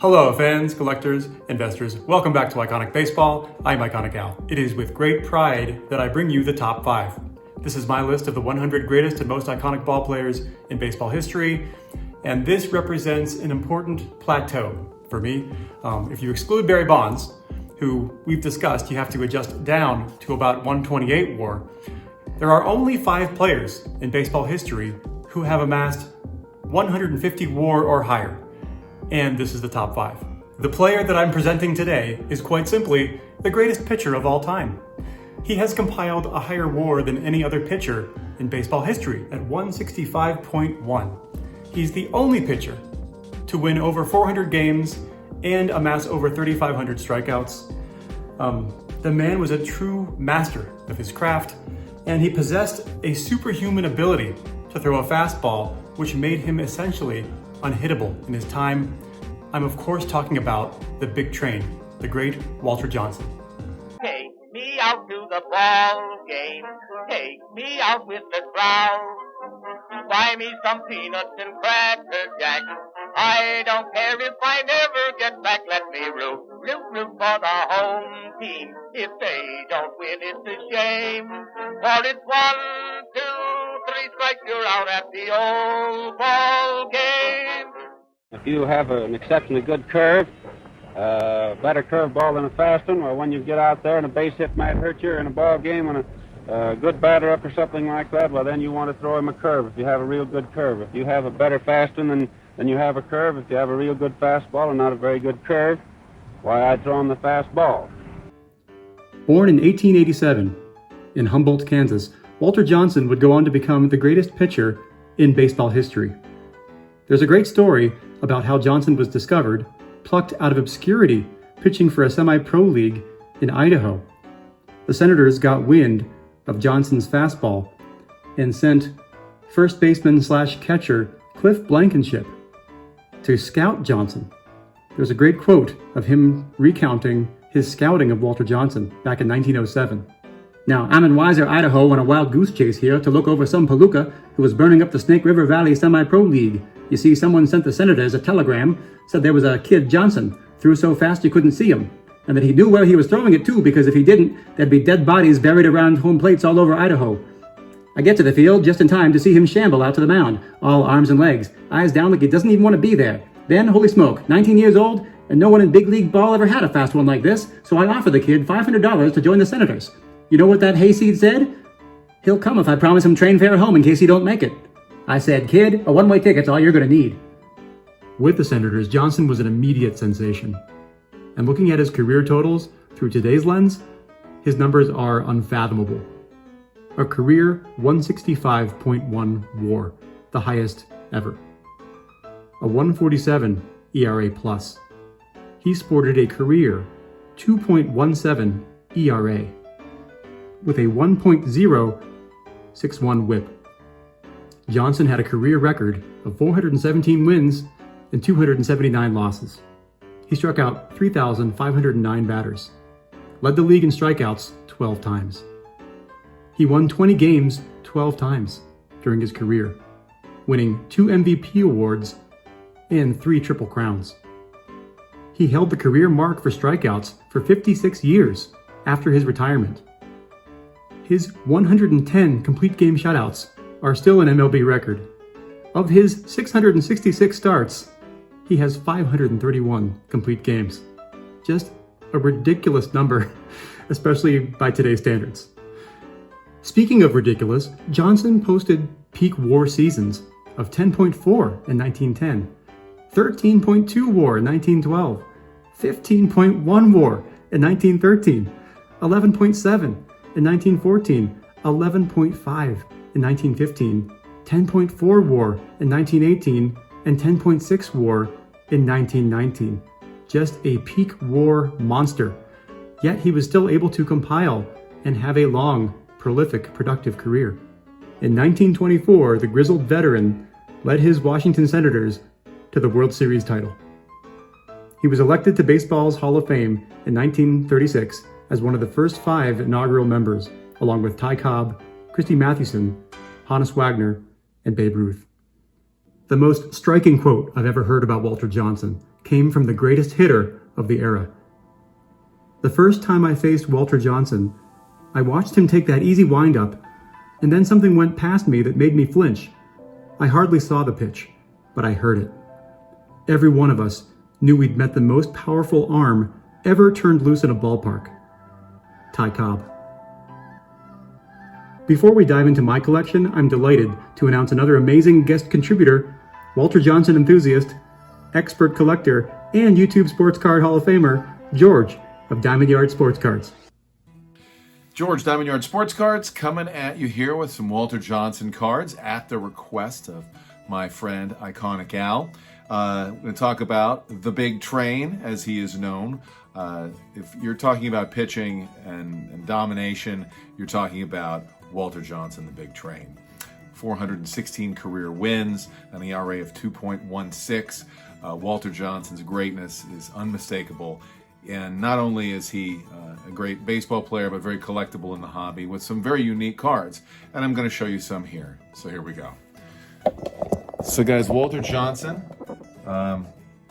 Hello fans, collectors, investors, welcome back to Iconic Baseball. I'm Iconic Al. It is with great pride that I bring you the top 5. This is my list of the 100 greatest and most iconic ball players in baseball history, and this represents an important plateau for me. If you exclude Barry Bonds, who we've discussed you have to adjust down to about 128 WAR, there are only 5 players in baseball history who have amassed 150 WAR or higher. And this is the top 5. The player that I'm presenting today is quite simply the greatest pitcher of all time. He has compiled a higher WAR than any other pitcher in baseball history at 165.1. He's the only pitcher to win over 400 games and amass over 3,500 strikeouts. The man was a true master of his craft, and he possessed a superhuman ability to throw a fastball, which made him essentially unhittable in his time. I'm of course talking about the big train, the great Walter Johnson. Take me out to the ball game, take me out with the crowd. Buy me some peanuts and cracker jack. I don't care if I never get back. Let me root for the home team. If they don't win, it's a shame. For it's 1, 2, 3 strikes, you're out at the old ball game. If you have an exceptionally good curve, better curve ball than a fast one, or when you get out there and a base hit might hurt you in a ball game on a good batter up or something like that, well, then you want to throw him a curve if you have a real good curve. If you have a better fast one than you have a curve, if you have a real good fastball and not a very good curve, why, I'd throw him the fastball. Born in 1887 in Humboldt, Kansas, Walter Johnson would go on to become the greatest pitcher in baseball history. There's a great story about how Johnson was discovered, plucked out of obscurity, pitching for a semi-pro league in Idaho. The Senators got wind of Johnson's fastball and sent first baseman / catcher Cliff Blankenship to scout Johnson. There's a great quote of him recounting his scouting of Walter Johnson back in 1907. Now, I'm in Weiser, Idaho on a wild goose chase here to look over some palooka who was burning up the Snake River Valley Semi-Pro League. You see, someone sent the Senators a telegram, said there was a kid Johnson, threw so fast you couldn't see him, and that he knew where he was throwing it to, because if he didn't, there'd be dead bodies buried around home plates all over Idaho. I get to the field just in time to see him shamble out to the mound, all arms and legs, eyes down like he doesn't even want to be there. Then, holy smoke, 19 years old, and no one in big league ball ever had a fast one like this, so I offer the kid $500 to join the Senators. You know what that hayseed said? He'll come if I promise him train fare home in case he don't make it. I said, kid, a one-way ticket's all you're going to need. With the Senators, Johnson was an immediate sensation. And looking at his career totals through today's lens, his numbers are unfathomable. A career 165.1 WAR, the highest ever. A 147 ERA+. He sported a career 2.17 ERA with a 1.061 WHIP. Johnson had a career record of 417 wins and 279 losses. He struck out 3,509 batters, led the league in strikeouts 12 times. He won 20 games 12 times during his career, winning 2 MVP awards and 3 Triple Crowns. He held the career mark for strikeouts for 56 years after his retirement. His 110 complete game shutouts are still an MLB record. Of his 666 starts, he has 531 complete games. Just a ridiculous number, especially by today's standards. Speaking of ridiculous, Johnson posted peak WAR seasons of 10.4 in 1910, 13.2 WAR in 1912, 15.1 WAR in 1913, 11.7 in 1914, 11.5 in 1915, 10.4 WAR in 1918, and 10.6 WAR in 1919. Just a peak WAR monster. Yet he was still able to compile and have a long, prolific, productive career. In 1924, the grizzled veteran led his Washington Senators to the World Series title. He was elected to baseball's Hall of Fame in 1936 as one of the first 5 inaugural members, along with Ty Cobb, Christy Mathewson, Honus Wagner, and Babe Ruth. The most striking quote I've ever heard about Walter Johnson came from the greatest hitter of the era. The first time I faced Walter Johnson, I watched him take that easy windup, and then something went past me that made me flinch. I hardly saw the pitch, but I heard it. Every one of us knew we'd met the most powerful arm ever turned loose in a ballpark. Ty Cobb. Before we dive into my collection, I'm delighted to announce another amazing guest contributor, Walter Johnson enthusiast, expert collector, and YouTube Sports Card Hall of Famer, George of Diamond Yard Sports Cards. George, Diamond Yard Sports Cards, coming at you here with some Walter Johnson cards at the request of my friend Iconic Al. We're going to talk about the Big Train, as he is known. If you're talking about pitching and domination, you're talking about Walter Johnson, the Big Train. 416 career wins, an ERA of 2.16. Walter Johnson's greatness is unmistakable. And not only is he a great baseball player, but very collectible in the hobby with some very unique cards. And I'm going to show you some here. So here we go. So guys, Walter Johnson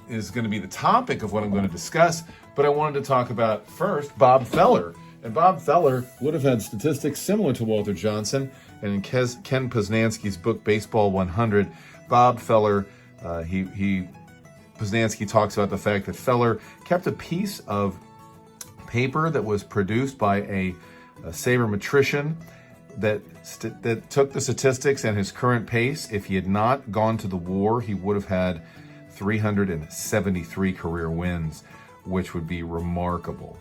is going to be the topic of what I'm going to discuss. But I wanted to talk about first Bob Feller. And Bob Feller would have had statistics similar to Walter Johnson. And in Ken Poznanski's book, Baseball 100, Bob Feller, Poznanski talks about the fact that Feller kept a piece of paper that was produced by a sabermetrician that took the statistics and his current pace. If he had not gone to the war, he would have had 373 career wins, which would be remarkable,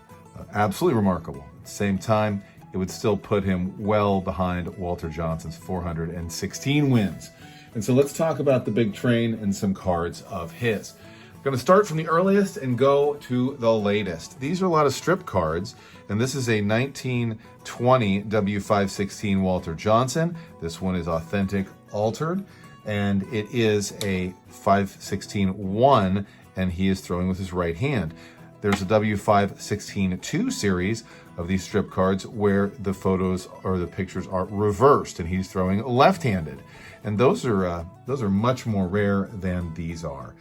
absolutely remarkable. At the same time, it would still put him well behind Walter Johnson's 416 wins. And so let's talk about the Big Train and some cards of his. I'm going to start from the earliest and go to the latest. These are a lot of strip cards, and this is a 1920 W516 Walter Johnson. This one is authentic altered, and it is a 516-1, and he is throwing with his right hand. There's a W516-2 series of these strip cards where the photos or the pictures are reversed, and he's throwing left-handed. And those are much more rare than these are.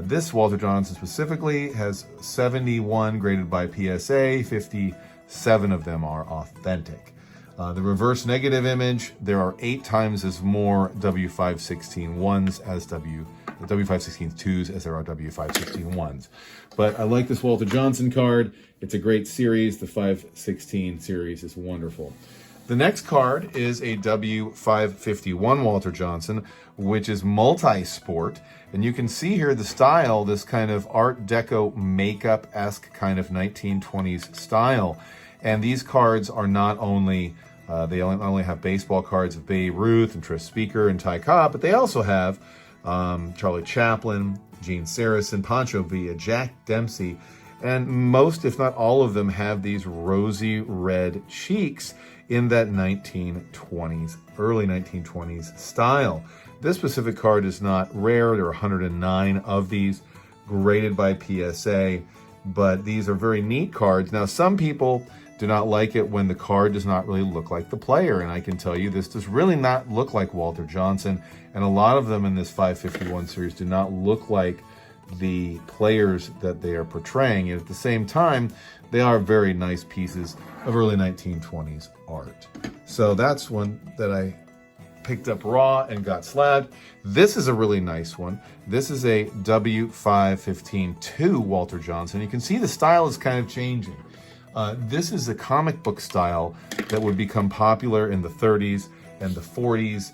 This Walter Johnson specifically has 71 graded by PSA, 57 of them are authentic. The reverse negative image, there are 8 times as more W516-1s as W516-2s as there are W516-1s. But I like this Walter Johnson card. It's a great series. The 516 series is wonderful. The next card is a W551 Walter Johnson, which is multi-sport. And you can see here the style, this kind of Art Deco makeup-esque kind of 1920s style. And these cards are not only, they not only have baseball cards of Babe Ruth and Tris Speaker and Ty Cobb, but they also have Charlie Chaplin, Gene Sarazen, Pancho Villa, Jack Dempsey, and most, if not all of them, have these rosy red cheeks in that 1920s, early 1920s style. This specific card is not rare. There are 109 of these graded by PSA, but these are very neat cards. Now, some people do not like it when the card does not really look like the player, and I can tell you this does really not look like Walter Johnson, and a lot of them in this 551 series do not look like the players that they are portraying, and at the same time, they are very nice pieces of early 1920s art. So that's one that I picked up raw and got slabbed. This is a really nice one. This is a W515-2 Walter Johnson. You can see the style is kind of changing. This is a comic book style that would become popular in the 30s and the 40s.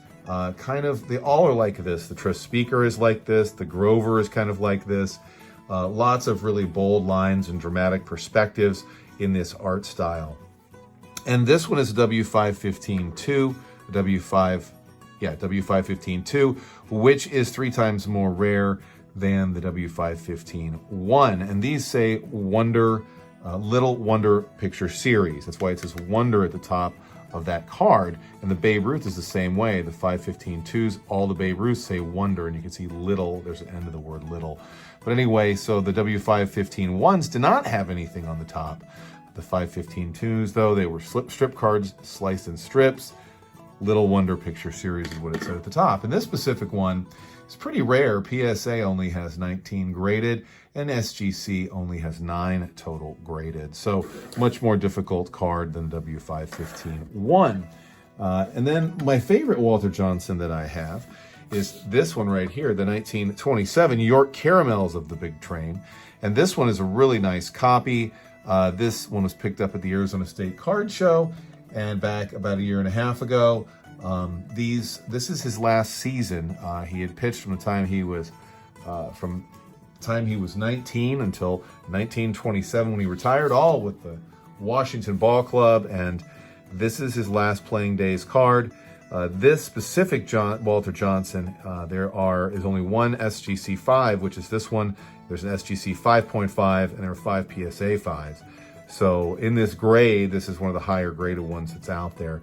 They all are like this. The Tris Speaker is like this. The Grover is kind of like this. Lots of really bold lines and dramatic perspectives in this art style. And this one is a W515-2, W515-2, which is 3 times more rare than the W515-1. And these say Wonder, Little Wonder Picture Series. That's why it says Wonder at the top of that card. And the Babe Ruth is the same way. The 515-2s, all the Babe Ruths say Wonder, and you can see little, there's an end of the word little. But anyway, so the W515-1s did not have anything on the top. The 515-2s, though, they were strip cards sliced in strips. Little Wonder Picture Series is what it said at the top. And this specific one It's pretty rare. PSA only has 19 graded, and SGC only has 9 total graded. So much more difficult card than W515-1. And then my favorite Walter Johnson that I have is this one right here, the 1927 York Caramels of the Big Train. And this one is a really nice copy. This one was picked up at the Arizona State Card Show, and back about a year and a half ago. This is his last season. He had pitched from the time he was 19 until 1927 when he retired, all with the Washington Ball Club, and this is his last playing days card. This specific Walter Johnson, there is only one SGC 5, which is this one. There's an SGC 5.5, and there are 5 PSA 5s. So in this grade, this is one of the higher graded ones that's out there.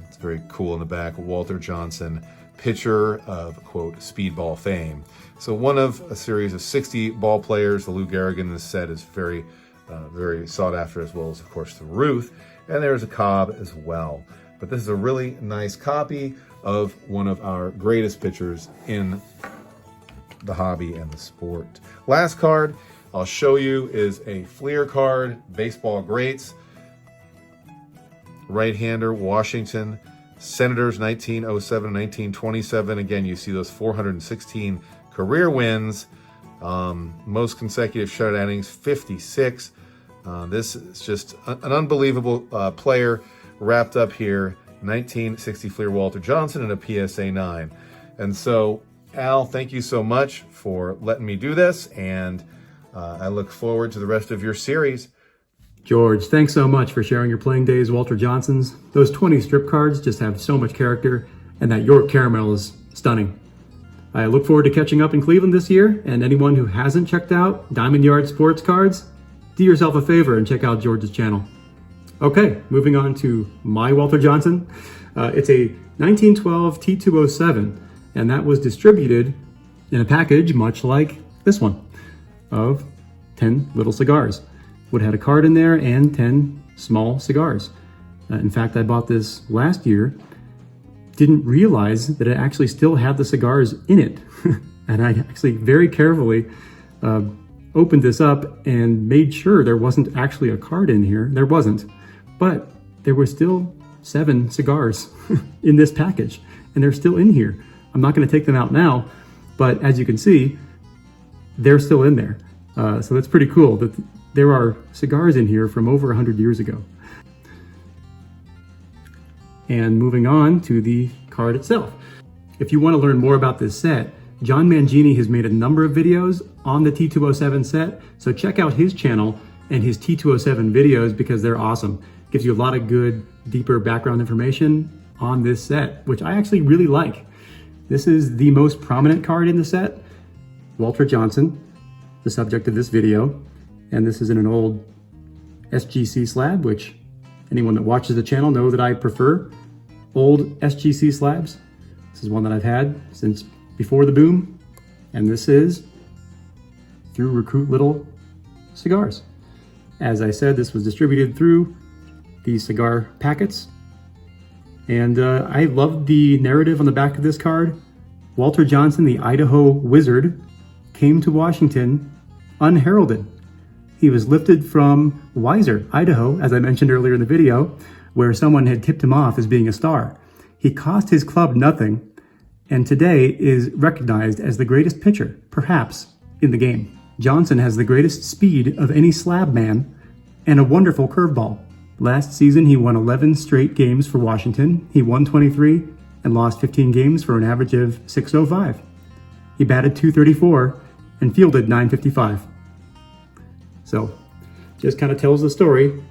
It's very cool in the back. Walter Johnson, pitcher of, quote, speedball fame. So one of a series of 60 ball players. The Lou Gehrig in this set is very sought after, as well as, of course, the Ruth. And there's a Cobb as well. But this is a really nice copy of one of our greatest pitchers in the hobby and the sport. Last card I'll show you is a Fleer card, Baseball Greats. Right-hander, Washington, Senators, 1907, 1927. Again, you see those 416 career wins. Most consecutive shutout innings, 56. This is just an unbelievable player wrapped up here. 1960 Fleer Walter Johnson and a PSA 9. And so, Al, thank you so much for letting me do this, and I look forward to the rest of your series. George, thanks so much for sharing your playing days, Walter Johnson's. Those 20 strip cards just have so much character, and that York Caramel is stunning. I look forward to catching up in Cleveland this year, and anyone who hasn't checked out Diamond Yard Sports Cards, do yourself a favor and check out George's channel. Okay, moving on to my Walter Johnson. It's a 1912 T207, and that was distributed in a package much like this one of 10 little cigars. Would have had a card in there and 10 small cigars. In fact, I bought this last year, didn't realize that it actually still had the cigars in it. And I actually very carefully opened this up and made sure there wasn't actually a card in here. There wasn't, but there were still 7 cigars in this package, and they're still in here. I'm not gonna take them out now, but as you can see, they're still in there. So that's pretty cool that there are cigars in here from over 100 years ago. And moving on to the card itself. If you want to learn more about this set, John Mangini has made a number of videos on the T207 set, so check out his channel and his T207 videos because they're awesome. Gives you a lot of good, deeper background information on this set, which I actually really like. This is the most prominent card in the set, Walter Johnson, the subject of this video. And this is in an old SGC slab, which anyone that watches the channel know that I prefer old SGC slabs. This is one that I've had since before the boom. And this is through Recruit Little Cigars. As I said, this was distributed through these cigar packets. And I love the narrative on the back of this card. Walter Johnson, the Idaho Wizard, came to Washington unheralded. He was lifted from Weiser, Idaho, as I mentioned earlier in the video, where someone had tipped him off as being a star. He cost his club nothing, and today is recognized as the greatest pitcher, perhaps, in the game. Johnson has the greatest speed of any slab man and a wonderful curveball. Last season, he won 11 straight games for Washington. He won 23 and lost 15 games for an average of .605. He batted .234 and fielded .955. So, just kind of tells the story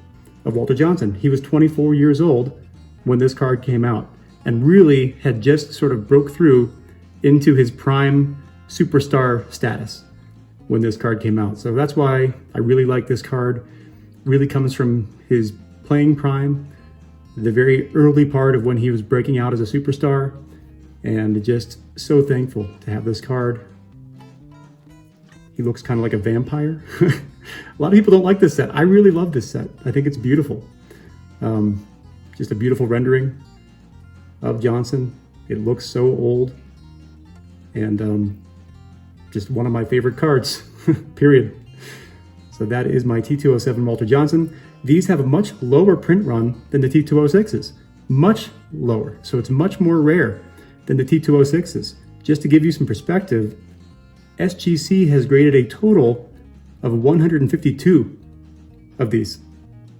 of Walter Johnson. He was 24 years old when this card came out and really had just sort of broke through into his prime superstar status when this card came out. So that's why I really like this card. Really comes from his playing prime, the very early part of when he was breaking out as a superstar, and just so thankful to have this card. He looks kind of like a vampire. A lot of people don't like this set. I really love this set. I think it's beautiful. Just a beautiful rendering of Johnson. It looks so old. and just one of my favorite cards, period. So that is my T207 Walter Johnson. These have a much lower print run than the T206s, much lower. So it's much more rare than the T206s. Just to give you some perspective, SGC has graded a total of 152 of these.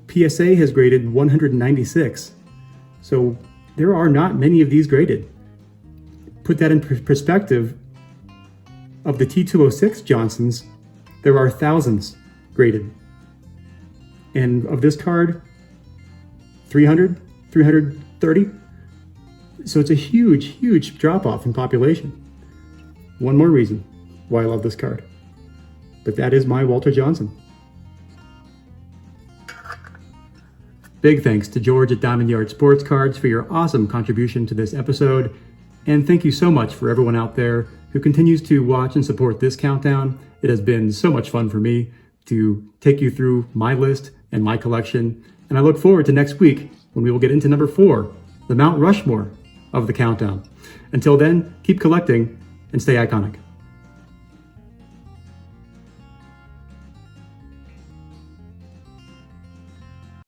PSA has graded 196. So there are not many of these graded. Put that in perspective, of the T206 Johnsons, there are thousands graded. And of this card, 300, 330. So it's a huge, huge drop off in population. One more reason why I love this card. But that is my Walter Johnson. Big thanks to George at Diamond Yard Sports Cards for your awesome contribution to this episode. And thank you so much for everyone out there who continues to watch and support this countdown. It has been so much fun for me to take you through my list and my collection. And I look forward to next week when we will get into number 4, the Mount Rushmore of the countdown. Until then, keep collecting and stay iconic.